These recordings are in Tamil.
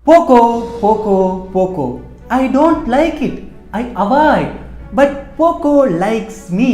POCO, POCO, POCO. I don't like it. I avoid. But POCO likes me.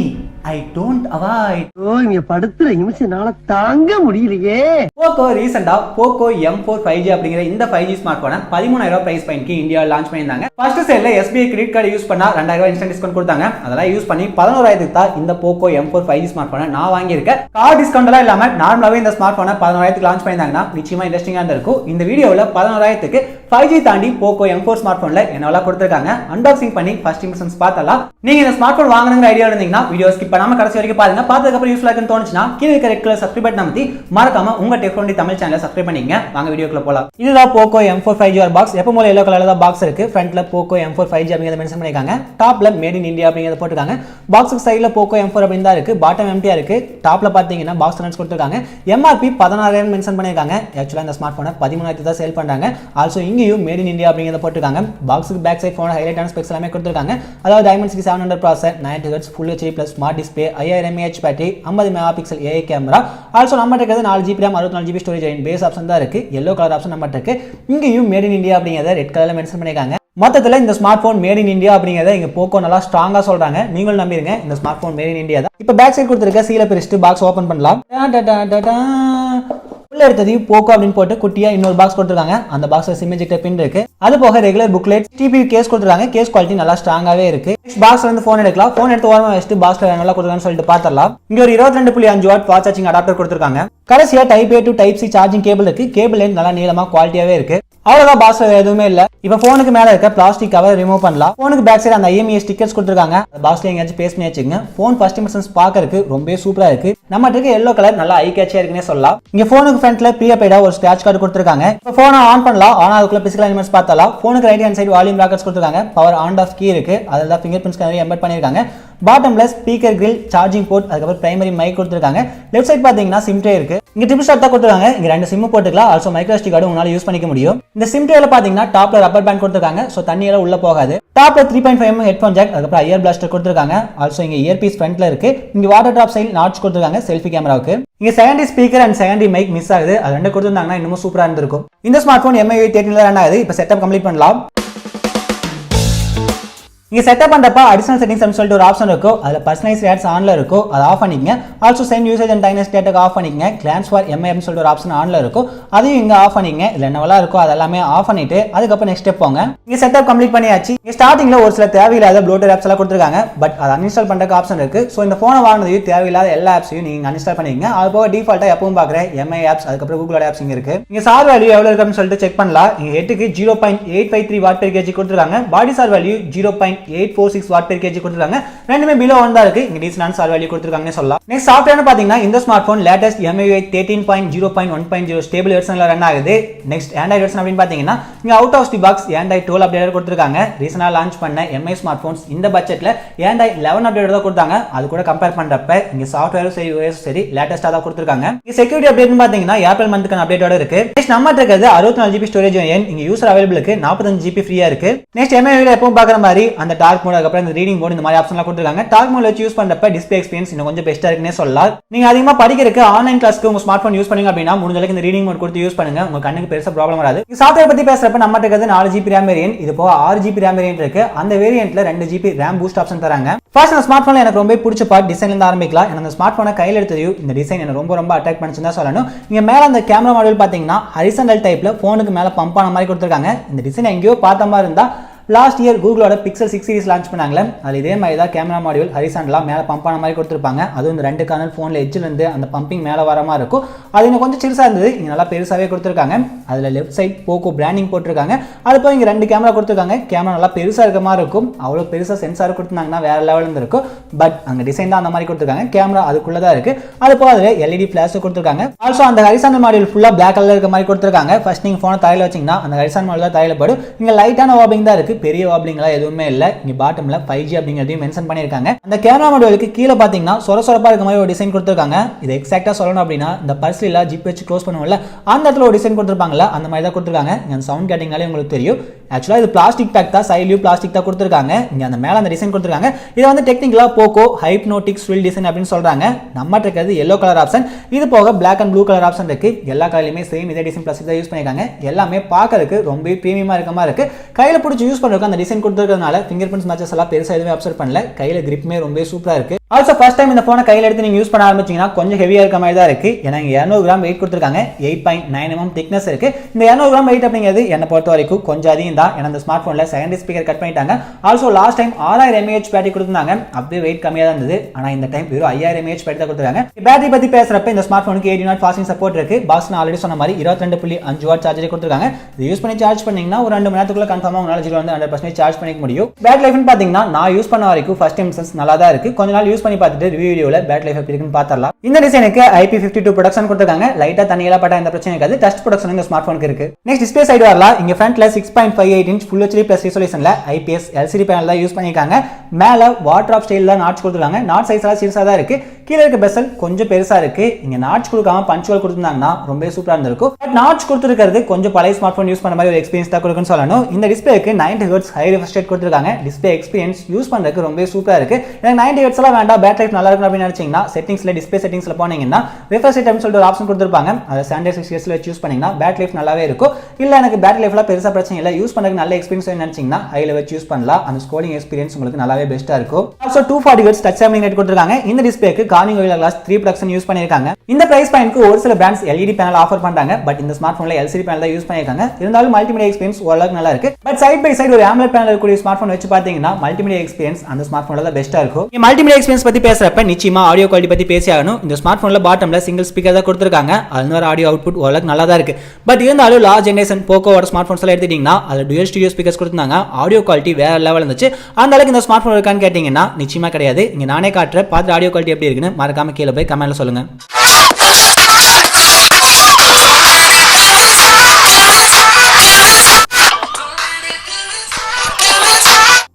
I don't avoid. இங்க படுத்துற நிமிஷம்னால தாங்க முடியலையே. POCO ரீசெண்டா POCO M4 5G அப்படிங்கிற இந்த 5G ஸ்மார்ட் போனை 13,000 பிரைஸ் பாயிண்ட்க்கு இந்தியாவில் லான்ச் பண்ணியிருந்தாங்க. ஃபர்ஸ்ட் சேல்ல SBI கிரெடிட் கார்டு யூஸ் பண்ணா 2,000 இன்ஸ்டன்ட் டிஸ்கவுண்ட் கொடுத்தாங்க. அதெல்லாம் யூஸ் பண்ணி 11,000க்கு தான் இந்த POCO M4 5G ஸ்மார்ட் போனை நான் வாங்கியிருக்கேன். கார்டு டிஸ்கவுண்ட் எல்லாம் இல்லாம நார்மலாவே இந்த ஸ்மார்ட் போனை 11,000க்கு லான்ச் பண்ணியிருந்தாங்கன்னா நிச்சயமா இன்ட்ரெஸ்டிங்கா இருந்திருக்கும். இந்த வீடியோவில் 11,000க்கு 5G தாண்டி POCO M4 ஸ்மார்ட் போன்ல என்னெல்லாம் கொடுத்திருக்காங்க அன்பாக்சிங் பண்ணி ஃபர்ஸ்ட் இம்ப்ரெஷன்ஸ் பார்த்தலாம். நீங்க இந்த ஸ்மார்ட் போன் வாங்கணுங்கிற ஐடியா இருந்தீங்கன்னா வீடியோ ஸ்கிப் பண்ணாம கடைசி வரைக்கும் பாருங்க. பார்த்ததுக்கு அப்புறம் யூஸ்ஃபுல்லா இருக்குன்னு தோணுச்சுனா கீழ இருக்க ரெட் கலர் சப்ஸ்கிரைப் பட்டன் அமுத்தி மறக்காம உங்க டெக்னாலஜி தமிழ் சேனலை சப்ஸ்கிரைப் பண்ணிக்கங்க. வாங்க வீடியோக்குள்ள போலாம். இதுதான் POCO M4 5G பாக்ஸ். எப்பவும் எல்லோ கலர்ல தான் பாக்ஸ் இருக்கு. ஃப்ரண்ட்ல POCO M4 5G அப்படிங்கறத மென்ஷன் பண்ணிருக்காங்க. டாப்ல மேட் இன் இந்தியா அப்படிங்கறத போட்டுருக்காங்க. பாக்ஸுக்கு சைடுல POCO M4 அப்படினு தான் இருக்கு. பாட்டம் எம்டியா இருக்கு. டாப்ல பாத்தீங்கன்னா பாக்ஸ் ரன்ஸ் கொடுத்திருக்காங்க. MRP 16,000 மென்ஷன் பண்ணிருக்காங்க. ஆக்சுவலா இந்த ஸ்மார்ட் போனை 13,000 தான் சேல் பண்றாங்க. ஆல்சோ இங்கேயும் மேட் இன் இந்தியா அப்படிங்கறத போட்டுருக்காங்க. பாக்ஸுக்கு பேக் சைடு போன் ஹைலைட்டான ஸ்பெக்ஸ் எல்லாமே கொடுத்திருக்காங்க. அதாவது Dimensity 700 processor, 90 Hz Full HD Plus smart display, 5000 mAh battery, 50 megapixel AI camera. Also நம்ம இருக்கிறது 4GB RAM 64GB storage base option தான் இருக்கு. yellow கலர் ஆப்ஷன் நம்ம இருக்கு. இங்கேயும் மேட் இன் இந்தியா அப்படிங்கறத ரெட் கலர்ல மென்ஷன் பண்ணிருக்காங்க. மொத்தத்துல இந்த smart phone made in India அப்படிங்கறத இங்க POCO நல்லா ஸ்ட்ராங்கா சொல்றாங்க. நீங்களும் நம்பிருங்க இந்த smart phone made in India தான். இப்போ பேக் சைடு கொடுத்திருக்க சீல பிரிச்சுட்டு பாக்ஸ் ஓபன் பண்ணலாம். உள்ள எடுத்ததையும் POCO அப்படின்னு போட்டு குட்டியா இன்னொரு பாக்ஸ் கொடுத்திருக்காங்க. அந்த பாக்ஸ்ல சிம் எஜெக்டர் பின் இருக்கு. அது போக ரெகுலர் புக்லெட், TPU கேஸ் கொடுத்திருக்காங்க. கேஸ் குவாலிட்டி நல்லா ஸ்ட்ராங்காவே இருக்கு. பாக்ஸ்ல இருந்து போன் எடுக்கலாம். போன் எடுத்து ஓரமா வச்சுட்டு பாக்ஸ்ல நல்லா கொடுத்திருக்கான்னு சொல்லிட்டு பார்த்தறலாம். இங்க ஒரு 22.5 வாட் ஃபாஸ்ட் சார்ஜிங் அடாப்டர் கொடுத்திருக்காங்க. கடைசியா type A to type C charging cable இருக்கு. கேபிள் லென்த் நல்லா நீளமா குவாலிட்டியாவே இருக்கு. அவ்வளவுதான் பாக்ஸ்ல எதுவுமே இல்ல. இப்ப போனுக்கு மேல இருக்க பிளாஸ்டிக் கவர் ரிமூவ் பண்ணலாம். போனுக்கு பேக் சைடு அந்த IMEI ஸ்டிக்கர்ஸ் கொடுத்திருக்காங்க. பாக்ஸ்ல எங்கயாச்சும் பேஸ்ட் பண்ணி வச்சுங்க. போன் ஃபர்ஸ்ட் இம்ப்ரெஷன்ஸ் பார்க்கறதுக்கு ரொம்ப சூப்பரா இருக்கு. நம்ம இருக்க yellow கலர் நல்லா ஐ கேட்சியா இருக்குன்னே சொல்லலாம். இங்க போனுக்கு ஃப்ரண்ட்ல ப்ரீபெய்டா ஒரு ஸ்கிராட்ச் கார்டு கொடுத்திருக்காங்க. இப்ப போனை ஆன் பண்ணலாம். ஆனா அதுக்குள்ள பிசிக்கல் எலிமெண்ட்ஸ் பார்த்தலாம். போனுக்கு right hand side volume rockets கொடுத்திருக்காங்க. பவர் ஆன் ஆஃப் கீ இருக்கு. அதெல்லாம் ஃபிங்கர் பிரிண்ட் ஸ்கேனர் எம்பெட் பண்ணிருக்காங்க. பாட்டம்ல ஸ்பீக்கர் கிரில், சார்ஜிங் போர்ட், அதுக்கப்புறம் பிரைமரி மைக் கொடுத்திருக்காங்க. லெஃப்ட் சைடு பாத்தீங்கன்னா சிம் ட்ரே இருக்கு. இங்க ட்ரிபிள் ஷாட் தான் கொடுத்திருக்காங்க. இங்க ரெண்டு சிம் போட்டுக்கலாம். ஆல்சோ மைக்ரோ SD கார்டு உங்களால யூஸ் பண்ணிக்க முடியும். இந்த சிம் ட்ரேல பாத்தீங்கன்னா டாப்ல ரப்பர் பேண்ட் கொடுத்திருக்காங்க. சோ தண்ணி எல்லாம் உள்ள போகாது. டாப்ல 3.5mm ஹெட்போன் ஜாக், அதுக்கப்புறம் இயர் பிளாஸ்டர் கொடுத்திருக்காங்க. ஆல்சோ இங்க இயர் பீஸ் ஃப்ரண்ட்ல இருக்கு. இங்க வாட்டர் டிராப் சைடு நாட்ச் கொடுத்திருக்காங்க செல்ஃபி கேமராவுக்கு. இங்க secondary speaker and secondary mic miss ஆகுது. அது ரெண்டு கொடுத்திருந்தாங்கன்னா இன்னும் சூப்பரா இருந்திருக்கும். இந்த ஸ்மார்ட் போன் MI 13ல ரன் ஆகுது. இப்போ செட்டப் கம்ப்ளீட் பண்ணலாம். இங்க செட்டப் பண்றப்ப அடிஷனல் செட்டிங்ஸ் அப்படின்னு சொல்லிட்டு ஒரு ஆப்ஷன் இருக்கும். அதுல பர்சனலைஸ் ஆட்ஸ் ஆன்ல இருக்கும். அதை ஆஃப் பண்ணிக்கங்க. ஆல்சோ சென்ட் யூசேஜ் அண்ட் டைனஸ் டேட்டாக்கு ஆஃப் பண்ணிக்கங்க. கிளான்ஸ் ஃபார் MI அப்படின்னு சொல்லிட்டு ஒரு ஆப்ஷன் ஆன்ல இருக்கும். அதையும் இங்க ஆஃப் பண்ணிக்கங்க. இல்ல என்னவெல்லாம் இருக்கோ அதெல்லாமே ஆஃப் பண்ணிட்டு அதுக்கப்புறம் நெக்ஸ்ட் ஸ்டெப் போங்க. இங்க செட்டப் கம்ப்ளீட் பண்ணியாச்சு. இங்க ஸ்டார்டிங்ல ஒரு சில தேவையில்லாத ப்ளோட்டர் ஆப்ஸ் எல்லாம் கொடுத்திருக்காங்க. பட் அதை அன்இன்ஸ்டால் பண்றதுக்கு ஆப்ஷன் இருக்கு. சோ இந்த போனை வாங்கினதையும் தேவையில்லாத எல்லா ஆப்ஸையும் நீங்க அன்இன்ஸ்டால் பண்ணிக்கங்க. அது போக டிஃபால்ட்டா எப்பவும் பாக்குற MI ஆப்ஸ், அதுக்கப்புறம் கூகுளோட ஆப்ஸ் இங்க இருக்கு. இங்க சார் வேல்யூ எவ்வளவு இருக்கு அப்படின்னு சொல்லிட்டு செக் பண்ணலாம். இங்க ஹெட்டுக்கு 0.853 வாட் பெர் கேஜி கொடுத்திருக்காங்க. Body SAR value 0.846 watt per KG கொடுத்திருக்காங்க. ரெண்டுமே பிலோ 1 தான் இருக்கு. இங்க டீசன்ட் சார் வேல்யூ கொடுத்திருக்காங்கன்னு சொல்லலாம். நெக்ஸ்ட் சாஃப்ட்வேர்னு பாத்தீங்கன்னா இந்த smart phone latest MIUI 13.0.1.0 stable வெர்ஷன்ல ரன் ஆகுது. நெக்ஸ்ட் ஆண்ட்ராய்டு வெர்ஷன் அப்படின்னு பாத்தீங்கன்னா இங்க out of the box Android 12 update கொடுத்திருக்காங்க. ரீசனா லான்ச் பண்ண MI ஸ்மார்ட் போன்ஸ் இந்த பட்ஜெட்ல Android 11 அப்டேட் தான் கொடுத்தாங்க. அது கூட கம்பேர் பண்றப்ப இங்க சாஃப்ட்வேரும் சரி OS சரி லேட்டஸ்டா தான் கொடுத்திருக்காங்க. இங்க செக்யூரிட்டி அப்டேட்னு பாத்தீங்கன்னா ஏப்ரல் மந்த்க்கான அப்டேட்டோட இருக்கு. நெக்ஸ்ட் நம்ம இருக்கிறது 64GB ஸ்டோரேஜ் வேரியன்ட். இங்க யூசர் அவைலபிளுக்கு 45GB ஃப்ரீயா இருக்கு. நெக்ஸ்ட் MIUI எப்பவும் பாக்குற மாதிரி அந்த டார்க் மோட், அதுக்கப்புறம் இந்த ரீடிங் மோட், இந்த மாதிரி ஆப்ஷன்லாம் கொடுத்திருக்காங்க. டார்க் மோட்ல வச்சு யூஸ் பண்றப்ப டிஸ்ப்ளே எக்ஸ்பீரியன்ஸ் இன்னும் கொஞ்சம் பெஸ்டா இருக்குன்னே சொல்லலாம். நீங்க அதிகமா படிக்கிறதுக்கு ஆன்லைன் கிளாஸ்க்கு உங்க ஸ்மார்ட் போன் யூஸ் பண்ணீங்க அப்படின்னா முடிஞ்ச அளவுக்கு இந்த ரீடிங் மோட் கொடுத்து யூஸ் பண்ணுங்க. உங்க கண்ணுக்கு பெருசா ப்ராப்ளம் வராது. இந்த சாஃப்ட்வேர் பத்தி பேசுறப்ப நம்ம இருக்கிறது 4GB RAM வேரியன்ட். இது போக 6GB RAM வேரியன்ட் இருக்கு. அந்த வேரியன்ட்ல 2GB RAM பூஸ்ட் ஆப்ஷன் தராங்க. ஃபர்ஸ்ட் அந்த ஸ்மார்ட் போன்ல எனக்கு ரொம்ப பிடிச்ச பார்ட் டிசைன்ல இருந்து ஆரம்பிக்கலாம். எனக்கு அந்த ஸ்மார்ட் போனை கையில எடுத்ததையும் இந்த டிசைன் எனக்கு ரொம்ப அட்ராக்ட் பண்ணிச்சுன்னு தான் சொல்லணும். இங்க மேல அந்த கேமரா மாடியூல் பாத்தீங்கன்னா ஹரிசாண்டல் டைப்ல போனுக்கு மேல பம்ப் ஆன மாதிரி கொடுத்திருக்காங்க. இந்த டிசைன் எங்கேயோ பார்த்த மாதிரி இருந்தா லாஸ்ட் இயர் கூகுளோட Pixel 6 சீரிஸ் லான்ச் பண்ணாங்களே, அது இதே மாதிரி தான் கேமரா மாடியூல் ஹரிசாண்டலா மேல பம்ப் ஆன மாதிரி கொடுத்திருப்பாங்க. அதுவும் இந்த ரெண்டு கார்னர் போன்ல எட்ஜ்ல இருந்து அந்த பம்பிங் மேல வர மாதிரி இருக்கும். அது இன்னும் கொஞ்சம் சிறுசா இருந்தது. இங்க நல்லா பெருசாவே கொடுத்திருக்காங்க. அதுல லெஃப்ட் சைடு POCO பிராண்டிங் போட்டிருக்காங்க. அது போய் இங்க ரெண்டு கேமரா கொடுத்திருக்காங்க. கேமரா நல்லா பெருசா இருக்க மாதிரி இருக்கும். அவ்வளவு பெருசா சென்சார் கொடுத்திருந்தாங்கன்னா வேற லெவல்ல இருந்திருக்கும். பட் அங்க டிசைன் தான் அந்த மாதிரி கொடுத்திருக்காங்க. கேமரா அதுக்குள்ள தான் இருக்கு. அது போக அதுல LED ஃபிளாஷ் கொடுத்திருக்காங்க. ஆல்சோ அந்த ஹரிசாண்டல் மாடியூல் ஃபுல்லா Black கலர்ல இருக்க மாதிரி கொடுத்திருக்காங்க. ஃபர்ஸ்ட் நீங்க போனை தரையில வச்சீங்கன்னா அந்த ஹரிசாண்டல் மாடியூல் தான் தரையில படும். இங்க லைட்டான வார்பிங் தான் இருக்கு. பெரிய வாப்ளிங்லாம் எதுவுமே இல்லை. இங்க பாட்டம்ல 5G அப்படிங்கிறதையும் மென்ஷன் பண்ணியிருக்காங்க. அந்த கேமரா மாடியூலுக்கு கீழே பார்த்தீங்கன்னா சொரசொரப்பா இருக்க மாதிரி ஒரு டிசைன் கொடுத்துருக்காங்க. இது எக்ஸாக்டா சொல்லணும் அப்படின்னா இந்த பர்ஸ்ல ஜிப் வச்சு க்ளோஸ் பண்ணுவோம்ல அந்த இடத்துல ஒரு டிசைன் கொடுத்துருப்பாங்கல்ல அந்த மாதிரி தான் கொடுத்துருக்காங்க. இங்க அந்த சவுண்ட் கேட்டிங்கனாலே உங்களுக்கு தெரியும். ஆக்சுவலா இது பிளாஸ்டிக் பேக் தான், சைட்லயும் பிளாஸ்டிக் தான் கொடுத்துருக்காங்க. இங்க அந்த மேல அந்த டிசைன் கொடுத்துருக்காங்க. இதை வந்து டெக்னிக்கலா போக்கோ ஹைப்னோட்டிக் ஸ்வில் டிசைன் அப்படின்னு சொல்றாங்க. நம்ம இருக்கிறது எல்லோ கலர் ஆப்ஷன். இது போக black and blue colour option இருக்கு. எல்லா கலர்லயுமே சேம் இதே டிசைன் பிளாஸ்டிக் தான் யூஸ் பண்ணிருக்காங்க. எல்லாமே பார்க்கறதுக்கு ரொம்ப பிரீமியமா இருக்க மாதிரி இருக்கு. கையில பிடிச்சி யூஸ் பண்றதுக்கு அந்த டிசைன் கொடுத்துருக்கிறதுனால ஃபிங்கர் பிரிண்ட்ஸ் மேட்சஸ் எல்லாம் பெருசா எதுவுமே அப்சர்வ் பண்ணல. கையில கிரிப்மே ரொம்ப சூப்பரா இருக்கு. ஆல்சோ ஃபர்ஸ்ட் டைம் இந்த போனை கையில எடுத்து நீங்க யூஸ் பண்ண ஆரம்பிச்சீங்கன்னா கொஞ்சம் ஹெவியா இருக்க மாதிரி தான் இருக்கு. ஏன்னா 200 கிராம் வெயிட் கொடுத்துருக்காங்க. 8.9 mm திக்னஸ் இருக்கு. இந்த 200 கிராம் வெயிட் அப்படிங்கிறது என்னை பொறுத்த வரைக்கும் கொஞ்சம் அதிகம் தான். ஏன்னா இந்த ஸ்மார்ட் போன்ல செகண்டரி ஸ்பீக்கர் கட் பண்ணிட்டாங்க. Also last time 6000 mAh battery கொடுத்தாங்க. அப்படியே வெயிட் கம்மியா தான் இருந்தது. ஆனா இந்த டைம் வெறும் 5000 mAh பேட்டரி தான் கொடுத்துருக்காங்க. பேட்டரி பத்தி பேசுறப்ப இந்த ஸ்மார்ட் போனுக்கு 80 வாட் ஃபாஸ்டிங் சப்போர்ட் இருக்கு. பாக்ஸ் நான் ஆல்ரெடி சொன்ன மாதிரி 22.5 வாட் சார்ஜர் கொடுத்துருக்காங்க. இது யூஸ் பண்ணி சார்ஜ் பண்ணீங்கன்னா ஒரு 2 மணி நேரத்துக்குள்ள கன்ஃபார்மா உங்களால 0 வந்து 100% சார்ஜ் பண்ணிக்க முடியும். பேட்டரி லைஃப்னு பாத்தீங்கன்னா நான் யூஸ் பண்ண வரைக்கும் ஃபர்ஸ்ட் இம்ப்ரஷன்ஸ் நல்லா தான் இருக்கு. கொஞ்ச நாள் யூஸ் பண்ணி பார்த்துட்டு ரிவ்யூ வீடியோல பேட்டரி லைஃப் எப்படி இருக்குன்னு பார்த்தறலாம். இந்த டிசைனுக்கு IP52 ப்ரொடக்ஷன் கொடுத்திருக்காங்க. லைட்டா தண்ணியெல்லாம் பட்டா இந்த பிரச்சனை இருக்காது. டஸ்ட் ப்ரொடக்ஷன் இந்த ஸ்மார்ட் போனுக்கு இருக்கு. நெக்ஸ்ட் டிஸ்ப்ளே சைடு வரலாம். இங்க ஃப்ரண்ட்ல 6.58 இன்ச் ஃபுல் HD பிளஸ் ரெசல்யூஷன்ல IPS LCD பேனல் தான் யூஸ் பண்ணிருக்காங்க. மேல வாட்டர் ட்ராப் ஸ்டைல்ல நாட்ச் கொடுத்திருக்காங்க. நாட் சைஸ் எல்லாம் சிறுசா தான் இருக்கு. கீழ இருக்க பெசல் கொஞ்சம் பெருசா இருக்கு. இங்க நாட்ச் கொடுக்காம பஞ்சுவல் கொடுத்திருந்தாங்கன்னா ரொம்ப சூப்பரா இருந்திருக்கும். பட் நாட்ச் கொடுத்திருக்கிறது கொஞ்சம் பழைய ஸ்மார்ட் போன் யூஸ் பண்ண மாதிரி ஒரு எக்ஸ்பீரியன்ஸ் தான் கொடுக்குன்னு சொல்லணும். இந்த டிஸ்ப்ளேக்கு 90 Hz ஹை ரிஃப்ரெஷ் ரேட் கொடுத்திருக்காங்க. டிஸ்ப்ளே எக்ஸ்பீரியன்ஸ் யூஸ் பண்றதுக்கு ரொம்ப சூப்பரா இருக்கு. எனக்கு 90 Hz எல்லாம் வேண்டாம், பேட்டரி லைஃப் நல்லா இருக்கும் அப்படின்னு நினைச்சீங்கன்னா செட்டிங்ஸ்ல டிஸ்ப்ளே செட்டிங்ஸ்ல போனீங்கன்னா ரிஃப்ரெஷ் ரேட் சொல்லிட்டு ஒரு ஆப்ஷன் கொடுத்திருப்பாங்க. அதை ஸ்டாண்டர்ட் 6 வச்சு யூஸ் பண்ணீங்கன்னா பேட்டரி லைஃப் நல்லாவே இருக்கும். இல்ல எனக்கு பேட்டரி லைஃப்ல பெருசா பிரச்சனை இல்ல, யூஸ் பண்றதுக்கு நல்ல எக்ஸ்பீரியன்ஸ் நினைச்சீங்கன்னா ஹைல வச்சு யூஸ் பண்ணலாம். அந்த ஸ்க்ரோலிங் எக்ஸ்பீரியன்ஸ் உங்களுக்கு நல்லாவே பெஸ்டா இருக்கும். Also 240 Hz touch sampling rate கொடுத்திருக்காங்க. இந்த டிஸ்ப்ளேக்கு கார்னிங் கோரில்லா கிளாஸ் 3 ப்ரொடக்ஷன் யூஸ் பண்ணிருக்காங்க. இந்த பிரைஸ் பாயிண்ட்க்கு ஒரு சில பிராண்ட்ஸ் LED பேனல் ஆஃபர் பண்றாங்க. பட் இந்த ஸ்மார்ட் போன்ல LCD பேனல் தான் யூஸ் பண்ணிருக்காங்க. இருந்தாலும் மல்டிமீடியா எக்ஸ்பீரியன்ஸ் ஓரளவுக்கு நல்லா இருக்கு. பட் சைடு பை சைடு ஒரு AMOLED பேனல் இருக்கக்கூடிய ஸ்மார்ட் போன் வச்சு பாத்தீங்கன்னா மல்டிமீடியா எக்ஸ்பீரியன்ஸ் அந்த ஸ்மார்ட் போன்ல தான் பெஸ்டா இருக்கும். இந்த மல்டிமீடியா எக்ஸ்பீரியன்ஸ் பத்தி பேசுறப்ப நிச்சயமா ஆடியோ குவாலிட்டி பத்தி பேசி ஆகணும். இந்த ஸ்மார்ட் போன்ல பாட்டம்ல சிங்கிள் ஸ்பீக்கர் தான் கொடுத்திருக்காங்க. அதனால ஆடியோ அவுட்புட் ஓரளவுக்கு நல்லா தான் இருக்கு. பட் இருந்தாலும் லாஸ்ட் ஜெனரேஷன் போக்கோவோட ஸ்மார்ட் போன்ஸ் எல்லாம் எடுத்துட்டீங்கன்னா அது டுயல் ஸ்டீரியோ ஸ்பீக்கர்ஸ் கொடுத்தாங்க. ஆடியோ குவாலிட்டி வேற லெவல் இருந்துச்சு. அந்த அளவுக்கு இந்த ஸ்மார்ட் போன் இருக்கான்னு கேட்டீங்கன்னா நிச்சயமா கிடையாது. இங்க நானே காட்டுறேன், பார்த்து ஆடியோ குவாலிட்டி எப்படி இருக்குன்னு மறக்காம கீழே போய் கமெண்ட்ல சொல்லுங்க.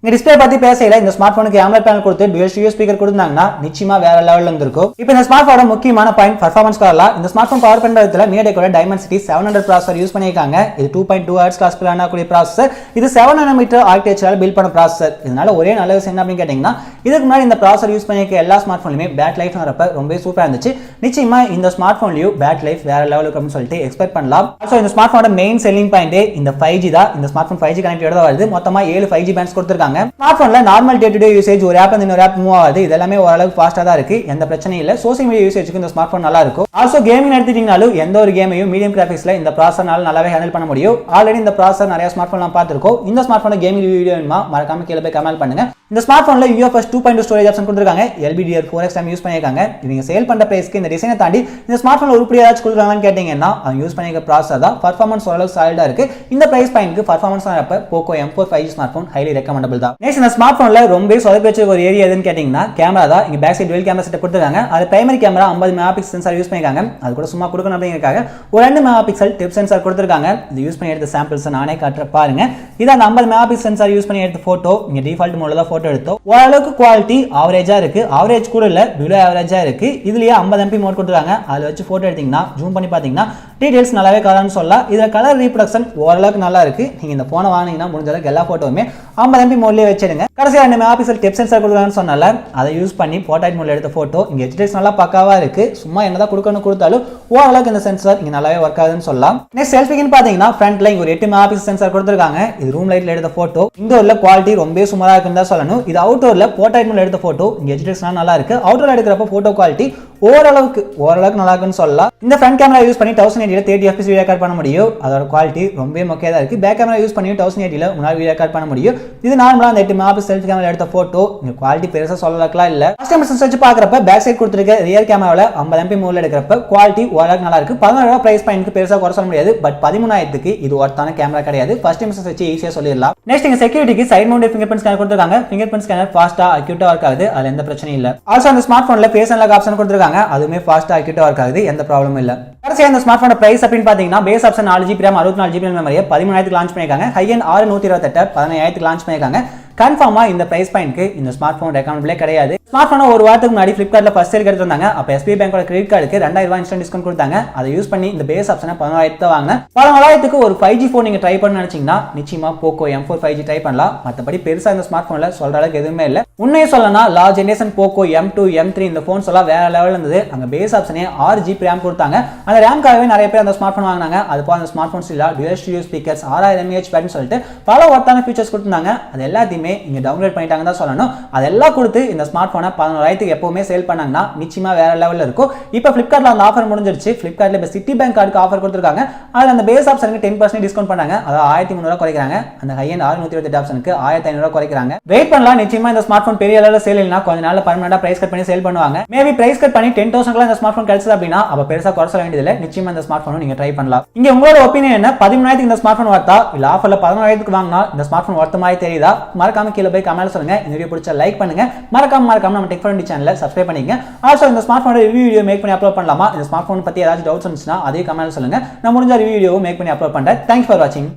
இந்த டிஸ்ப்ளே பத்தி பேசையில இந்த ஸ்மார்ட் போனுக்கு AMOLED பேனல் கொடுத்து டுயல் ஸ்டீரியோ ஸ்பீக்கர் கொடுத்தாங்கன்னா நிச்சயமா வேற லெவல்ல இருந்திருக்கும். இப்போ இந்த ஸ்மார்ட் போனோட முக்கியமான பாயிண்ட் பெர்ஃபார்மன்ஸ் வரலாம். இந்த ஸ்மார்ட் போன் பவர் பண்றதுல MediaTekோட Dimensity 700 ப்ராசஸர் யூஸ் பண்ணிருக்காங்க. இது 2.2 Hz கிளாஸ் பிளானா கூடிய ப்ராசஸர். இது 7 nm ஆர்க்கிடெக்சரால பில்ட் பண்ண ப்ராசஸர். இதனால ஒரே நல்ல விஷயம் என்ன அப்படின்னு கேட்டீங்கன்னா இதுக்கு முன்னாடி இந்த ப்ராசஸர் யூஸ் பண்ணிருக்க எல்லா ஸ்மார்ட் போன்லயுமே பேட்டரி லைஃப் வரப்ப ரொம்ப சூப்பரா இருந்துச்சு. நிச்சயமா இந்த ஸ்மார்ட் போன்லயும் பேட்டரி லைஃப் வேற லெவலுக்கு அப்படின்னு சொல்லிட்டு எக்ஸ்பெக்ட் பண்ணலாம். ஆல்சோ இந்த ஸ்மார்ட் போனோட மெயின் செல்லிங் பாயிண்ட் இந்த 5G தான். இந்த ஸ்மார்ட் போன் 5G கனெக்டிவிட்டியோட தான் வருது. மொத்தமா 7 5G பேண்ட்ஸ் கொடுத்திருக்காங்க. ஸ்மார்ட் போன்ல normal day to day usage ஒரு ஆப் இன்னொரு ஆப் மூவ் ஆகுது. இதெல்லாமே ஓரளவுக்கு ஃபாஸ்டா தான் இருக்கு. எந்த பிரச்சனையும் இல்ல. சோசியல் மீடியா யூசேஜ்க்கு இந்த ஸ்மார்ட் போன் நல்லா இருக்கும். ஆல்சோ கேமிங் எடுத்துட்டீங்கனாலும் எந்த ஒரு கேமையும் மீடியம் கிராபிக்ஸ்ல இந்த ப்ராசஸர்னால நல்லாவே ஹேண்டில் பண்ண முடியும். ஆல்ரெடி இந்த ப்ராசஸர் நிறைய ஸ்மார்ட் போன்லாம் பார்த்திருக்கோம். இந்த ஸ்மார்ட் போன் கேமிங் வீடியோ வேணுமா மறக்காம கீழே போய் கமெண்ட் பண்ணுங்க. இந்த ஸ்மார்ட் போன்ல UFS 2.2 ஸ்டோரேஜ் ஆப்ஷன் கொடுத்திருக்காங்க. LPDDR4X RAM யூஸ் பண்ணிருக்காங்க. இவங்க சேல் பண்ற பிரைஸ்க்கு இந்த டிசைனை தாண்டி இந்த ஸ்மார்ட் போன்ல உருப்படியா ஏதாச்சும் கொடுக்குறாங்கன்னு கேட்டீங்கன்னா அவங்க யூஸ் பண்ணிருக்க ப்ராசஸர் தான். பெர்ஃபார்மன்ஸ் ஓரளவுக்கு சாலிடா இருக்கு. இந்த பிரைஸ் பாயிண்ட்க்கு பெர்ஃபார்மன்ஸ் வரப்ப POCO M4 5G smart phone highly recommendable தான். நெக்ஸ்ட் இந்த ஸ்மார்ட் போன்ல ரொம்ப சொதப்பி வச்ச ஒரு ஏரியா எதுன்னு கேட்டீங்கன்னா கேமரா தான். இங்க back side dual camera setup கொடுத்திருக்காங்க. அது primary camera 50 megapixel sensor use பண்ணிருக்காங்க. அது கூட சும்மா கொடுக்கணும் அப்படிங்கறதுக்காக ஒரு 2 மெகாபிக்சல் டிப் சென்சார் கொடுத்திருக்காங்க. இது யூஸ் பண்ணி எடுத்த சாம்பிள்ஸ் நானே காட்டுற பாருங்க. இது அந்த 50 மெகாபிக்சல் சென்சார் யூஸ் பண்ணி எடுத்த போட்டோ. இங்க டிஃபால்ட் மோட்ல தான் போட்டோ எடுத்தோம். ஓரளவுக்கு குவாலிட்டி ஆவரேஜா இருக்கு. ஆவரேஜ் கூட இல்ல, பிலோ ஆவரேஜா இருக்கு. இதுலயே 50 MP மோட் கொடுத்திருக்காங்க. அதுல வச்சு போட்டோ எடுத்தீங்கன்னா ஜூம் பண்ணி பாத்தீங்கன்னா டீடைல்ஸ் நல்லாவே கலர்னு சொல்லலாம். இதுல கலர் ரீப்ரொடக்ஷன் ஓரளவுக்கு நல்லா இருக்கு. நீங்க இந்த போனை வாங்குனீங்கன்னா முடிஞ்ச அளவுக்கு எல்லா போட்டோவுமே 50 MP மோட்லயே வச்சிடுங்க. கடைசியா 2 மெகாபிக்சல் டிப் சென்சார் கொடுக்குறாங்கன்னு சொன்னால அதை யூஸ் பண்ணி போர்ட்ரைட் மோட்ல எடுத்த போட்டோ. இங்க ஹெச்டிஎஸ் நல்லா பக்காவா இருக்கு. சும்மா என்னதான் கொடுக்கணும் கொடுத்தாலும் ஓரளவுக்கு இந்த சென்சார் இங்க நல்லாவே ஒர்க் ஆகுதுன்னு சொல்லலாம். நெக்ஸ்ட் செல்ஃபிக்குன்னு பாத்தீங்கன்னா ஃப்ரண்ட்ல இங்க ஒரு 8 மெகாபிக்சல் சென்சார் கொடுத்திருக்காங்க. இது ரூம் லைட்ல எடுத்த போட்டோ. இன்டோர்ல குவாலிட்டி ரொம்ப சுமாரா இருக்குன்னு தான் சொல்லணும். இது அவுட்டோர்ல போர்ட்ரைட் மோட்ல எடுத்த போட்டோ. இங்க ஹெச்டிஎஸ் நல்லா இருக்கு. அவுட்டோர்ல எடுக்கிறப்ப போட்டோ குவாலிட்டி ஓரளவுக்கு நல்லா இருக்குன்னு சொல்லலாம். இந்த ஃப்ரண்ட் கேமரா யூஸ் பண்ணி 1080 30 fps வீடியோ ரெக்கார்ட் பண்ண முடியும். அதோட குவாலிட்டி ரொம்ப மொக்கையா தான் இருக்கு. பேக் கேமரா யூஸ் பண்ணி 1080 உங்களால வீடியோ ரெக்கார்ட் பண்ண முடியும். இது நார்மலா அந்த 8 மெகாபிக்சல் செல்ஃபி கேமரா எடுத்த போட்டோ. இந்த குவாலிட்டி பெருசா சொல்லலாம் இல்ல. ஃபர்ஸ்ட் டைம் சென்ஸ் வச்சு பார்க்கறப்ப பேக் சைடு கொடுத்திருக்க ரியர் கேமரால 50 MP மோட்ல எடுக்கிறப்ப குவாலிட்டி ஓரளவுக்கு நல்லா இருக்கு. 11000 பிரைஸ் பாயிண்ட்க்கு பெருசா குறை சொல்ல முடியாது. பட் 13000க்கு இது ஒர்த்தான கேமரா கிடையாது. ஃபர்ஸ்ட் டைம் சென்ஸ் வச்சு ஈஸியா சொல்லிடலாம். நெக்ஸ்ட் இங்க செக்யூரிட்டிக்கு side mounted fingerprint scanner கொடுத்திருக்காங்க. ஃபிங்கர் பிரிண்ட் ஸ்கேனர் ஃபாஸ்டா அக்யூரேட்டா வர்க் ஆகுது. அதுல எந்த பிரச்சனையும் இல்ல. ஆல்சோ அந்த ஸ்மார்ட் போன்ல ஃபேஸ் அன்லாக் ஆப்ஷன் கொடுத்திருக்காங்க. கொடுத்துருக்காங்க. அதுவுமே ஃபாஸ்ட் ஆக்கிட்டு ஒர்க் ஆகுது, எந்த ப்ராப்ளமும் இல்ல. கடைசியா இந்த ஸ்மார்ட் போன் பிரைஸ் அப்படின்னு பாத்தீங்கன்னா base option 4GB RAM 64GB மெமரியை 13,000 லான்ச் பண்ணிருக்காங்க. ஹை எண்ட் 6128 15,000 லான்ச் பண்ணிருக்காங்க. கன்ஃபார்மா இந்த பிரைஸ் பாயிண்ட்க்கு இந்த ஸ்மார்ட் போன் ரெக்கமெண்டபிளே கிடையாது. ஸ்மார்ட் போனை ஒரு வாரத்துக்கு முன்னாடி Flipkartல ஃபர்ஸ்ட் சேல் எடுத்து வந்தாங்க. அப்ப SBI பேங்கோட கிரெடிட் கார்டுக்கு 2000 ரூபாய் இன்ஸ்டன்ட் டிஸ்கவுண்ட் கொடுத்தாங்க. அதை யூஸ் பண்ணி இந்த பேஸ் ஆப்ஷனை 14,000 வாங்கினேன். 14,000க்கு ஒரு 5G போன் நீங்க ட்ரை பண்ண நினைச்சீங்கன்னா நிச்சயமா POCO M4 5G ட்ரை பண்ணலாம். மற்றபடி பெருசா இந்த ஸ்மார்ட் போன்ல சொல்ற அளவுக்கு எதுவுமே இல்ல. உண்மையை சொல்லனா large generation POCO M2 M3 இந்த போன்ஸ் எல்லாம் வேற லெவல்ல இருந்தது. அங்க பேஸ் ஆப்ஷனே 6GB RAM கொடுத்தாங்க. அந்த ரேம்காகவே நிறைய பேர் அந்த ஸ்மார்ட் போன் வாங்கினாங்க. அது போல அந்த ஸ்மார்ட் போன்ஸ் இல்ல டுயல் ஸ்டீரியோ ஸ்பீக்கர்ஸ் 6000 mAh பேட்டரின்னு சொல்லிட்டு பல ஒர்த்தான ஃபீச்சர்ஸ் கொடுத்தாங்க. அது எல்லாத்தையுமே இங்க டவுன்லோட் பண்ணிட்டாங்க தான் சொல்லணும். அதெல்லாம் கொடுத்து இந்த ஸ்மார்ட் போனை 11,000க்கு எப்பவுமே சேல் பண்ணாங்கன்னா நிச்சயமா வேற லெவல்ல இருக்கும். இப்போ Flipkartல அந்த ஆஃபர் முடிஞ்சிருச்சு. Flipkartல இப்ப சிட்டி பேங்க் கார்டுக்கு ஆஃபர் கொடுத்திருக்காங்க. அதுல அந்த பேஸ் ஆப்ஷனுக்கு 10% டிஸ்கவுண்ட் பண்ணாங்க. அதாவது 1300 குறைக்கிறாங்க. அந்த ஹை எண்ட் 6128 ஆப்ஷனுக்கு 1500 குறைக்கிறாங்க. வெயிட் பண்ணலாம். நிச்சயமா இந்த ஸ்மார்ட் போன் பெரிய அளவுல சேல் இல்லனா கொஞ்ச நாள்ல பெர்மனன்ட்டா பிரைஸ் கட் பண்ணி சேல் பண்ணுவாங்க. மேபி பிரைஸ் கட் பண்ணி 10,000க்கு இந்த ஸ்மார்ட் போன் கிடைச்சது அப்படினா அப்ப பெருசா குறை சொல்ல வேண்டியது இல்ல. நிச்சயமா இந்த ஸ்மார்ட் போன் நீங்க ட்ரை பண்ணலாம். இங்க உங்களோட ஒபினியன் என்ன? 13,000க்கு இந்த ஸ்மார்ட் போன் வர்த்தா இல்ல ஆஃபர்ல 14,000க்கு வாங்கினா இந்த ஸ்மார்ட் போன் வர்த்த மாதிரி தெரியுதா? மறக்காம கீழ போய் கமெண்ட்ல சொல்லுங்க. இந்த வீடியோ பிடிச்சா லைக் பண்ணுங்க. மறக்காம நம்ம டெக் ஃப்ரெண்ட் சேனலை சப்ஸ்கிரைப் பண்ணிக்கங்க. ஆல்சோ இந்த smart phone review video make பண்ணி அப்லோட் பண்ணலாமா? இந்த ஸ்மார்ட் போன் பத்தி ஏதாவது டவுட்ஸ் இருந்துச்சுன்னா அதே கமெண்ட்ல சொல்லுங்க. நான் முடிஞ்ச ரிவ்யூ வீடியோ மேக் பண்ணி அப்லோட் பண்றேன். தேங்க்ஸ் ஃபார் வாட்சிங்.